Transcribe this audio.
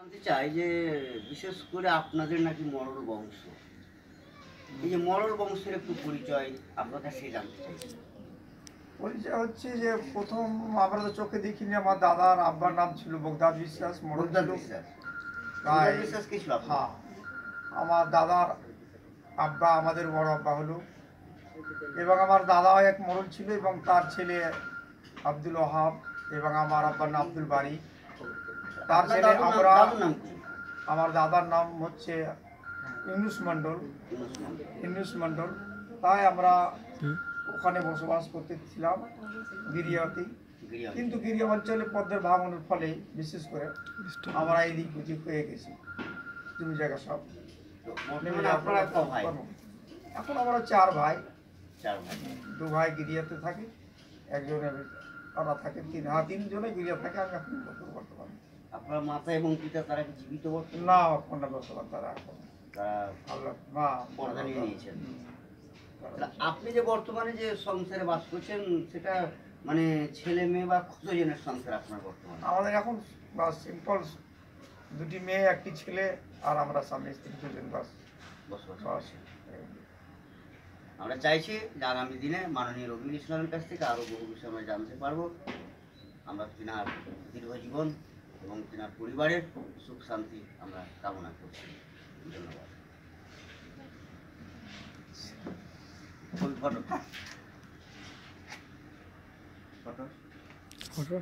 জানতে চাই যে বিশেষ করে আপনাদের নাকি মরল বংশ। এই যে মরল বংশের একটু পরিচয় আপনার কাছে জানতে চাই। পরিচয় হচ্ছে যে প্রথম আমরা তো চোখে দেখিনি। আমার দাদার আব্বার নাম ছিল বগদাদ বিশ্বাস, মরণ বগদাদ ছিল। বিশ্বাস। তাই বগদাদ বিশ্বাস কি ছিল আপনার? হ্যাঁ, আমার দাদার আব্বা আমাদের বড় আব্বা হলো, এবং আমার দাদাও এক মরণ ছিল এবং তার ছেলে আব্দুল ওহাব, এবং আমার আব্বার নাম আব্দুল বারি। তার আপনার ছেলে আমরা, দাদুর নাম কি? আমার দাদার নাম হচ্ছে ইউনুস মণ্ডল। ইউনুস মণ্ডল। ইউনুস মণ্ডল। তাই আমরা ওখানে বসবাস করতেছিলাম গিরিয়াতেই। গিরিয়াতে। কিন্তু গিরিয়া অঞ্চলে পদ্মের ভাঙনের ফলে বিশেষ করে আমরা এদিক ওদিক হয়ে গেছি, জমি জায়গা সব তো বর্তমানে আপনারা ক ভাই? এখন আমরা 4 ভাই। 4 ভাই। 2 ভাই গিরিয়াতে থাকে, একজনের ওরা থাকে 3 জনে গিরিয়া থাকে। আমি এখন বর্তমানে আপনার মাতা এবং পিতা তারা কি জীবিত বর্তমান? না, এখন বর্তমান তারা এখন তারা আল্লাহ মা পর্দা নিয়ে নিয়েছেন। তাহলে আপনি যে বর্তমানে যে সংসারে বাস করছেন সেটা মানে ছেলে মেয়ে বা কতজনের সংসার আপনার বর্তমানে? আমাদের এখন সিম্পল 2টি মেয়ে 1টি ছেলে, আর আমরা স্বামী স্ত্রী 2জন বাস। বসবাস করছেন। আমরা চাইছি যে আগামী দিনে মাননীয় রবিউল ইসলামের কাছ থেকে আরও বহু বিষয় আমরা জানতে পারবো। আমরা তিনার দীর্ঘ জীবন এবং তিনার পরিবারের সুখ শান্তি আমরা কামনা করছি। ধন্যবাদ। Photo photo